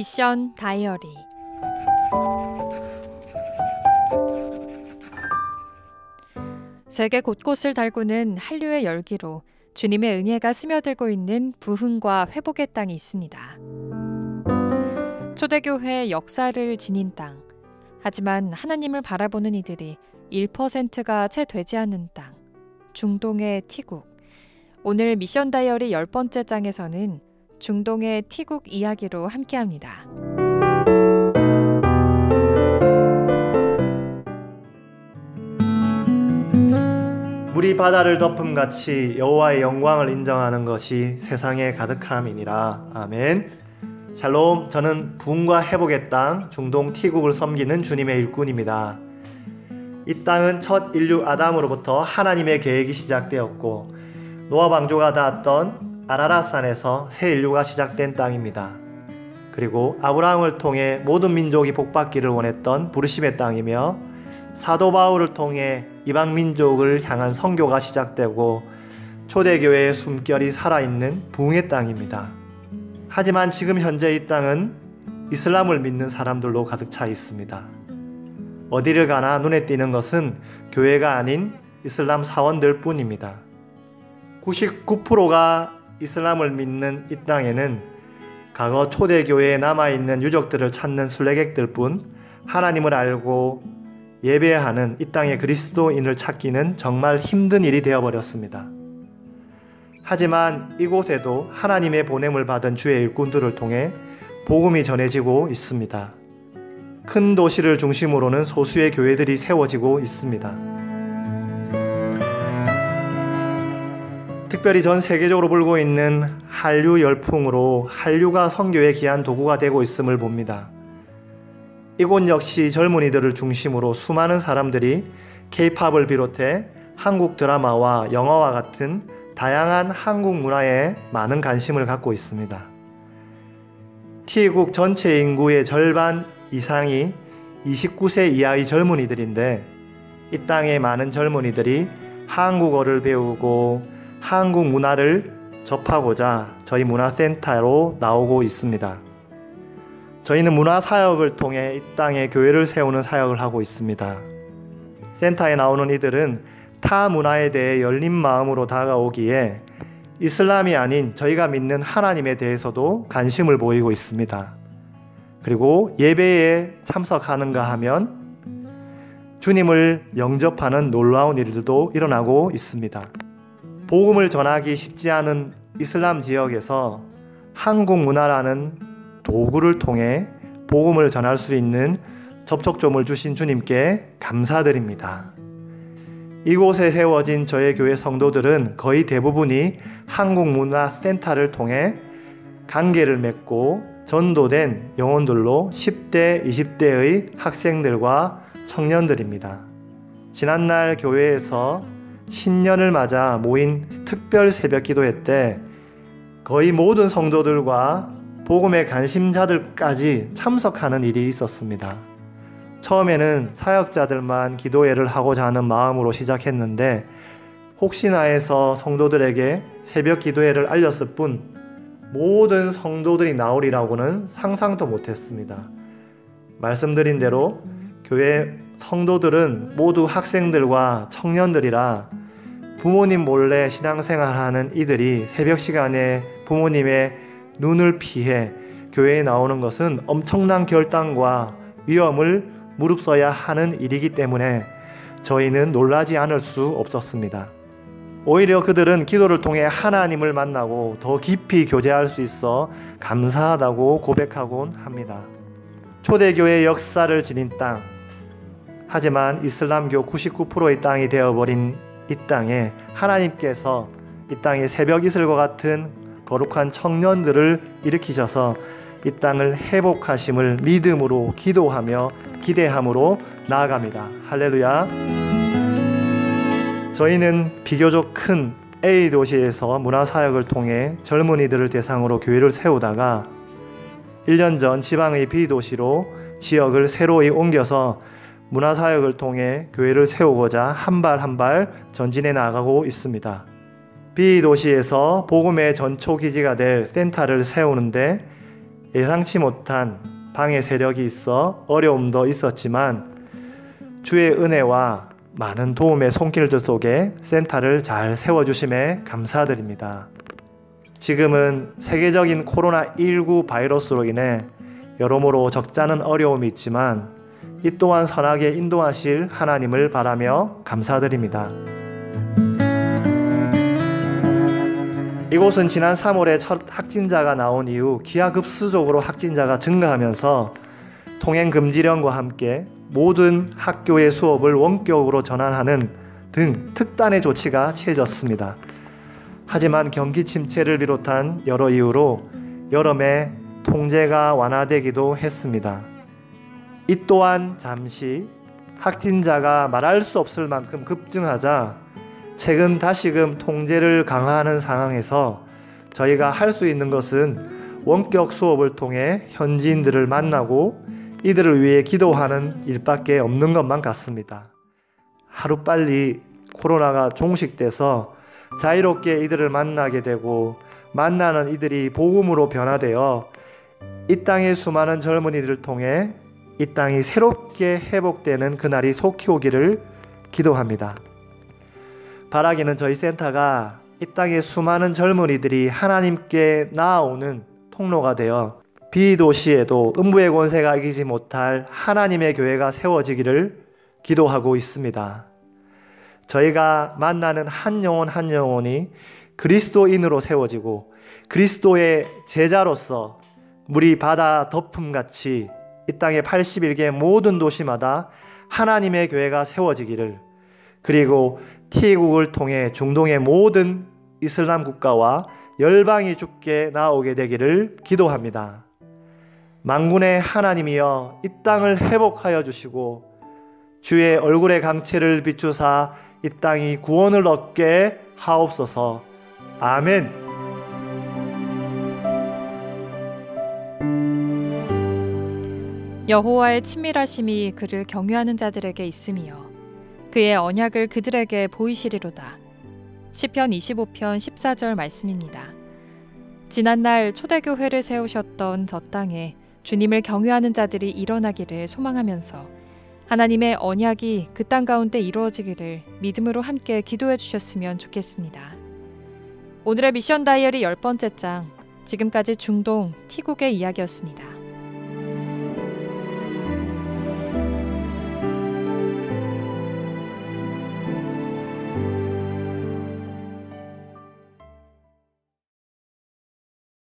미션 다이어리. 세계 곳곳을 달구는 한류의 열기로 주님의 은혜가 스며들고 있는 부흥과 회복의 땅이 있습니다. 초대교회의 역사를 지닌 땅. 하지만 하나님을 바라보는 이들이 1%가 채 되지 않는 땅. 중동의 티국. 오늘 미션 다이어리 10번째 장에서는 중동의 티국 이야기로 함께합니다. 물이 바다를 덮음같이 여호와의 영광을 인정하는 것이 세상에 가득함이니라. 아멘. 샬롬, 저는 부흥과 회복의 땅 중동 티국을 섬기는 주님의 일꾼입니다. 이 땅은 첫 인류 아담으로부터 하나님의 계획이 시작되었고 노아 방주가 닿았던 아라랏산에서 새 인류가 시작된 땅입니다. 그리고 아브라함을 통해 모든 민족이 복받기를 원했던 부르심의 땅이며 사도 바울을 통해 이방 민족을 향한 선교가 시작되고 초대교회의 숨결이 살아있는 부흥의 땅입니다. 하지만 지금 현재 이 땅은 이슬람을 믿는 사람들로 가득 차 있습니다. 어디를 가나 눈에 띄는 것은 교회가 아닌 이슬람 사원들 뿐입니다. 99%가 이슬람을 믿는 이 땅에는 과거 초대교회에 남아있는 유적들을 찾는 순례객들 뿐 하나님을 알고 예배하는 이 땅의 그리스도인을 찾기는 정말 힘든 일이 되어버렸습니다. 하지만 이곳에도 하나님의 보냄을 받은 주의 일꾼들을 통해 복음이 전해지고 있습니다. 큰 도시를 중심으로는 소수의 교회들이 세워지고 있습니다. 특별히 전 세계적으로 불고 있는 한류 열풍으로 한류가 선교의 귀한 도구가 되고 있음을 봅니다. 이곳 역시 젊은이들을 중심으로 수많은 사람들이 K-팝을 비롯해 한국 드라마와 영화와 같은 다양한 한국 문화에 많은 관심을 갖고 있습니다. T국 전체 인구의 절반 이상이 29세 이하의 젊은이들인데 이 땅의 많은 젊은이들이 한국어를 배우고 한국 문화를 접하고자 저희 문화센터로 나오고 있습니다. 저희는 문화사역을 통해 이 땅에 교회를 세우는 사역을 하고 있습니다. 센터에 나오는 이들은 타 문화에 대해 열린 마음으로 다가오기에 이슬람이 아닌 저희가 믿는 하나님에 대해서도 관심을 보이고 있습니다. 그리고 예배에 참석하는가 하면 주님을 영접하는 놀라운 일들도 일어나고 있습니다. 복음을 전하기 쉽지 않은 이슬람 지역에서 한국 문화라는 도구를 통해 복음을 전할 수 있는 접촉점을 주신 주님께 감사드립니다. 이곳에 세워진 저의 교회 성도들은 거의 대부분이 한국문화센터를 통해 관계를 맺고 전도된 영혼들로 10대, 20대의 학생들과 청년들입니다. 지난날 교회에서 신년을 맞아 모인 특별 새벽 기도회 때 거의 모든 성도들과 복음의 관심자들까지 참석하는 일이 있었습니다. 처음에는 사역자들만 기도회를 하고자 하는 마음으로 시작했는데 혹시나 해서 성도들에게 새벽 기도회를 알렸을 뿐 모든 성도들이 나오리라고는 상상도 못했습니다. 말씀드린 대로 교회 성도들은 모두 학생들과 청년들이라 부모님 몰래 신앙생활하는 이들이 새벽 시간에 부모님의 눈을 피해 교회에 나오는 것은 엄청난 결단과 위험을 무릅써야 하는 일이기 때문에 저희는 놀라지 않을 수 없었습니다. 오히려 그들은 기도를 통해 하나님을 만나고 더 깊이 교제할 수 있어 감사하다고 고백하곤 합니다. 초대교회의 역사를 지닌 땅, 하지만 이슬람교 99%의 땅이 되어버린 이 땅에 하나님께서 이 땅에 새벽 이슬과 같은 거룩한 청년들을 일으키셔서 이 땅을 회복하심을 믿음으로 기도하며 기대함으로 나아갑니다. 할렐루야. 저희는 비교적 큰 A 도시에서 문화사역을 통해 젊은이들을 대상으로 교회를 세우다가 1년 전 지방의 B 도시로 지역을 새로이 옮겨서 문화사역을 통해 교회를 세우고자 한 발 한 발 전진해 나가고 있습니다. B 도시에서 복음의 전초기지가 될 센터를 세우는데 예상치 못한 방해 세력이 있어 어려움도 있었지만 주의 은혜와 많은 도움의 손길들 속에 센터를 잘 세워주심에 감사드립니다. 지금은 세계적인 코로나19 바이러스로 인해 여러모로 적잖은 어려움이 있지만 이 또한 선하게 인도하실 하나님을 바라며 감사드립니다. 이곳은 지난 3월에 첫 확진자가 나온 이후 기하급수적으로 확진자가 증가하면서 통행금지령과 함께 모든 학교의 수업을 원격으로 전환하는 등 특단의 조치가 취해졌습니다. 하지만 경기 침체를 비롯한 여러 이유로 여름에 통제가 완화되기도 했습니다. 이 또한 잠시 확진자가 말할 수 없을 만큼 급증하자 최근 다시금 통제를 강화하는 상황에서 저희가 할 수 있는 것은 원격 수업을 통해 현지인들을 만나고 이들을 위해 기도하는 일밖에 없는 것만 같습니다. 하루빨리 코로나가 종식돼서 자유롭게 이들을 만나게 되고 만나는 이들이 복음으로 변화되어 이 땅의 수많은 젊은이들을 통해 이 땅이 새롭게 회복되는 그날이 속히 오기를 기도합니다. 바라기는 저희 센터가 이 땅의 수많은 젊은이들이 하나님께 나아오는 통로가 되어 비도시에도 음부의 권세가 이기지 못할 하나님의 교회가 세워지기를 기도하고 있습니다. 저희가 만나는 한 영혼 한 영혼이 그리스도인으로 세워지고 그리스도의 제자로서 물이 바다 덮음같이 이 땅의 81개 모든 도시마다 하나님의 교회가 세워지기를, 그리고 T국을 통해 중동의 모든 이슬람 국가와 열방이 주께 나오게 되기를 기도합니다. 만군의 하나님이여 이 땅을 회복하여 주시고 주의 얼굴의 강체를 비추사 이 땅이 구원을 얻게 하옵소서. 아멘. 여호와의 친밀하심이 그를 경외하는 자들에게 있으며 그의 언약을 그들에게 보이시리로다. 시편 25편 14절 말씀입니다. 지난날 초대교회를 세우셨던 저 땅에 주님을 경외하는 자들이 일어나기를 소망하면서 하나님의 언약이 그 땅 가운데 이루어지기를 믿음으로 함께 기도해 주셨으면 좋겠습니다. 오늘의 미션 다이어리 10번째 장, 지금까지 중동 T국의 이야기였습니다.